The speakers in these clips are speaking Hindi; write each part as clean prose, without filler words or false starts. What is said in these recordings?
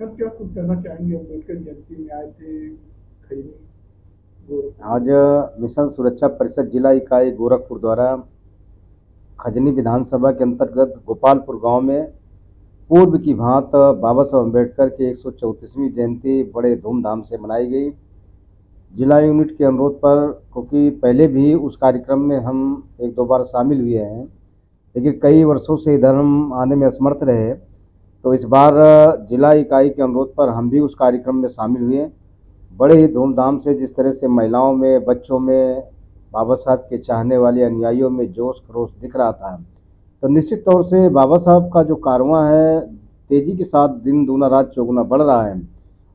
सर क्या कुछ कहना चाहेंगे? अम्बेडकर जयंती में आए थे खैनी आज गोरखपुर। मिशन सुरक्षा परिषद जिला इकाई गोरखपुर द्वारा खजनी विधानसभा के अंतर्गत गोपालपुर गांव में पूर्व की भांति बाबा साहब अम्बेडकर की 134वीं जयंती बड़े धूमधाम से मनाई गई। जिला यूनिट के अनुरोध पर, क्योंकि पहले भी उस कार्यक्रम में हम एक दो बार शामिल हुए हैं, लेकिन कई वर्षों से इधर हम आने में असमर्थ रहे, तो इस बार जिला इकाई के अनुरोध पर हम भी उस कार्यक्रम में शामिल हुए। बड़े ही धूमधाम से जिस तरह से महिलाओं में, बच्चों में, बाबा साहब के चाहने वाले अनुयायियों में जोश खरोश दिख रहा था, तो निश्चित तौर से बाबा साहब का जो कारवां है तेज़ी के साथ दिन दूना रात चौगुना बढ़ रहा है।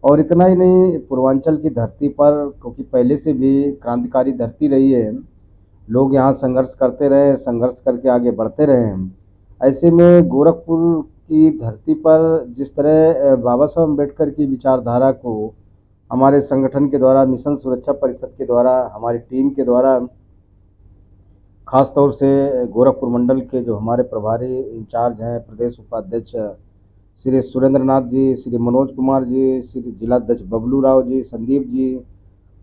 और इतना ही नहीं, पूर्वांचल की धरती पर, क्योंकि पहले से भी क्रांतिकारी धरती रही है, लोग यहाँ संघर्ष करते रहे, संघर्ष करके आगे बढ़ते रहे हैं। ऐसे में गोरखपुर की धरती पर जिस तरह बाबा साहब अम्बेडकर की विचारधारा को हमारे संगठन के द्वारा, मिशन सुरक्षा परिषद के द्वारा, हमारी टीम के द्वारा, खास तौर से गोरखपुर मंडल के जो हमारे प्रभारी इंचार्ज हैं, प्रदेश उपाध्यक्ष श्री सुरेंद्र नाथ जी, श्री मनोज कुमार जी, श्री जिलाध्यक्ष बबलू राव जी, संदीप जी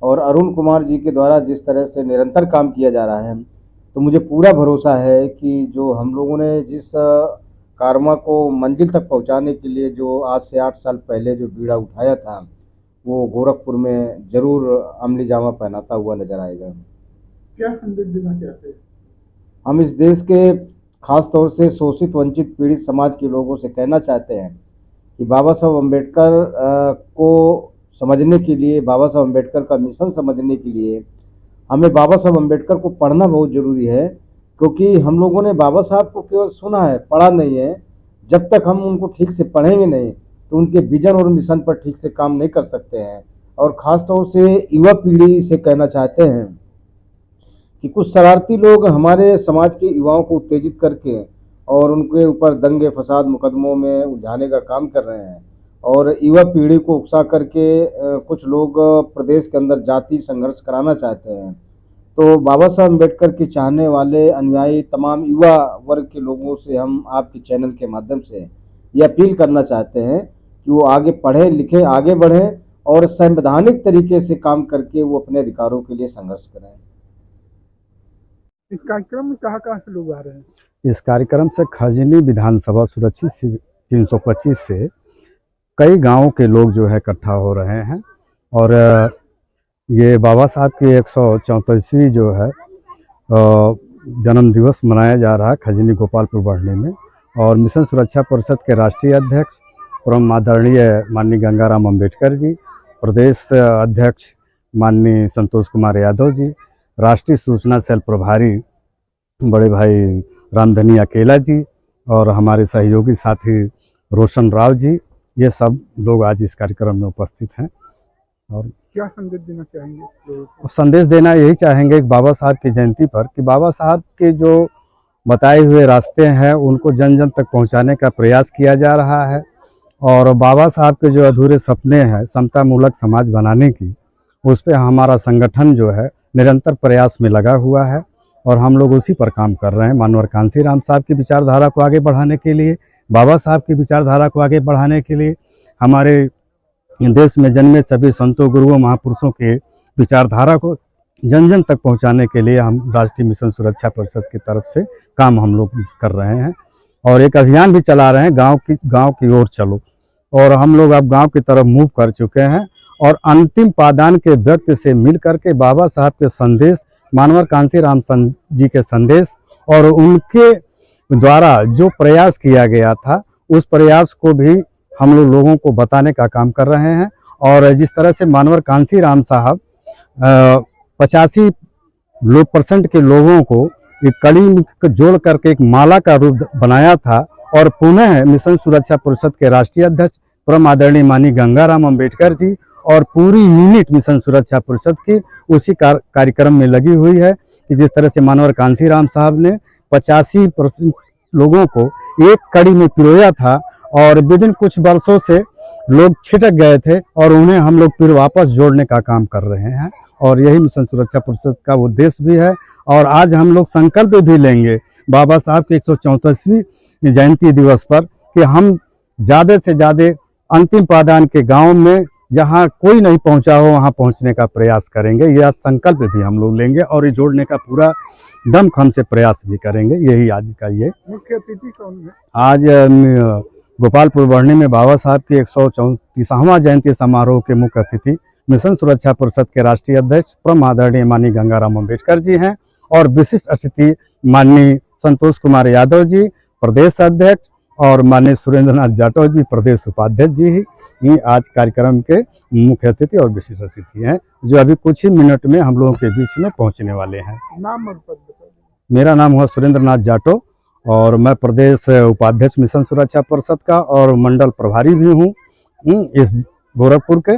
और अरुण कुमार जी के द्वारा जिस तरह से निरंतर काम किया जा रहा है, तो मुझे पूरा भरोसा है कि जो हम लोगों ने जिस कारवा को मंजिल तक पहुंचाने के लिए जो आज से 8 साल पहले जो बीड़ा उठाया था, वो गोरखपुर में जरूर अमली जामा पहनाता हुआ नजर आएगा। क्या संदेश देना चाहते हैं? हम इस देश के खास तौर से शोषित, वंचित, पीड़ित समाज के लोगों से कहना चाहते हैं कि बाबा साहब अम्बेडकर को समझने के लिए, बाबा साहब अम्बेडकर का मिशन समझने के लिए हमें बाबा साहब अम्बेडकर को पढ़ना बहुत ज़रूरी है। क्योंकि हम लोगों ने बाबा साहब को केवल सुना है, पढ़ा नहीं है। जब तक हम उनको ठीक से पढ़ेंगे नहीं, तो उनके विजन और मिशन पर ठीक से काम नहीं कर सकते हैं। और ख़ास तौर से युवा पीढ़ी से कहना चाहते हैं कि कुछ शरारती लोग हमारे समाज के युवाओं को उत्तेजित करके और उनके ऊपर दंगे फसाद मुकदमों में उलझाने का काम कर रहे हैं, और युवा पीढ़ी को उकसा करके कुछ लोग प्रदेश के अंदर जाति संघर्ष कराना चाहते हैं। तो बाबा साहब अम्बेडकर के चाहने वाले अनुयायी तमाम युवा वर्ग के लोगों से हम आपके चैनल के माध्यम से ये अपील करना चाहते हैं कि वो आगे पढ़ें लिखें, आगे बढ़ें और संवैधानिक तरीके से काम करके वो अपने अधिकारों के लिए संघर्ष करें। इस कार्यक्रम में कहाँ से लोग आ रहे हैं? इस कार्यक्रम से खजनी विधानसभा सुरक्षित 325 से कई गांवों के लोग जो है इकट्ठा हो रहे हैं। और ये बाबा साहब की 134वीं जो है जन्म दिवस मनाया जा रहा है खजनी गोपालपुर बढ़ने में। और मिशन सुरक्षा परिषद के राष्ट्रीय अध्यक्ष परम आदरणीय माननीय गंगाराम अम्बेडकर जी, प्रदेश अध्यक्ष माननीय संतोष कुमार यादव जी, राष्ट्रीय सूचना सेल प्रभारी बड़े भाई रामधनी अकेला जी और हमारे सहयोगी साथी रोशन राव जी, ये सब लोग आज इस कार्यक्रम में उपस्थित हैं। और क्या संदेश देना चाहेंगे लोगों को? संदेश देना यही चाहेंगे कि बाबा साहब की जयंती पर कि बाबा साहब के जो बताए हुए रास्ते हैं उनको जन जन तक पहुंचाने का प्रयास किया जा रहा है। और बाबा साहब के जो अधूरे सपने हैं समता मूलक समाज बनाने की, उस पर हमारा संगठन जो है निरंतर प्रयास में लगा हुआ है और हम लोग उसी पर काम कर रहे हैं। मानवर कांसी राम साहब की विचारधारा को आगे बढ़ाने के लिए, बाबा साहब की विचारधारा को आगे बढ़ाने के लिए, हमारे देश में जन्मे सभी संतों, गुरुओं, महापुरुषों के विचारधारा को जन जन तक पहुंचाने के लिए हम राष्ट्रीय मिशन सुरक्षा परिषद की तरफ से काम हम लोग कर रहे हैं। और एक अभियान भी चला रहे हैं, गांव की ओर चलो। और हम लोग अब गांव की तरफ मूव कर चुके हैं और अंतिम पादान के व्यक्ति से मिल करके बाबा साहब के संदेश, मानवर कांसी राम जी के संदेश और उनके द्वारा जो प्रयास किया गया था, उस प्रयास को भी हम लोगों को बताने का काम कर रहे हैं। और जिस तरह से मानवर कांसी राम साहब 85% के लोगों को एक कड़ी जोड़ करके एक माला का रूप बनाया था। और पुनः मिशन सुरक्षा परिषद के राष्ट्रीय अध्यक्ष परम आदरणीय माननीय गंगाराम अम्बेडकर जी और पूरी यूनिट मिशन सुरक्षा परिषद की उसी कार्यक्रम में लगी हुई है कि जिस तरह से मानवर कांसी राम साहब ने 85% लोगों को एक कड़ी में पिरोया था और विदिन कुछ वर्षों से लोग छिटक गए थे और उन्हें हम लोग फिर वापस जोड़ने का काम कर रहे हैं। और यही मिशन सुरक्षा परिषद का उद्देश्य भी है। और आज हम लोग संकल्प भी लेंगे बाबा साहब की 134वीं जयंती दिवस पर कि हम ज़्यादा से ज़्यादा अंतिम पादान के गांव में जहां कोई नहीं पहुंचा हो वहां पहुंचने का प्रयास करेंगे। यह संकल्प भी हम लोग लेंगे और ये जोड़ने का पूरा दमखम से प्रयास भी करेंगे। यही आज का ये मुख्य अतिथि कौन है? आज गोपालपुर बढ़नी में बाबा साहब की 134वां जयंती समारोह के मुख्य अतिथि मिशन सुरक्षा परिषद के राष्ट्रीय अध्यक्ष परम आदरणीय माननीय गंगाराम अम्बेडकर जी हैं और विशिष्ट अतिथि माननीय संतोष कुमार यादव जी प्रदेश अध्यक्ष और माननीय सुरेंद्रनाथ जाटव जी प्रदेश उपाध्यक्ष जी ही आज कार्यक्रम के मुख्य अतिथि और विशिष्ट अतिथि हैं, जो अभी कुछ ही मिनट में हम लोगों के बीच में पहुंचने वाले हैं। नाम और पद बता दीजिए। मेरा नाम हुआ सुरेंद्रनाथ जाटव और मैं प्रदेश उपाध्यक्ष मिशन सुरक्षा परिषद का और मंडल प्रभारी भी हूँ इस गोरखपुर के।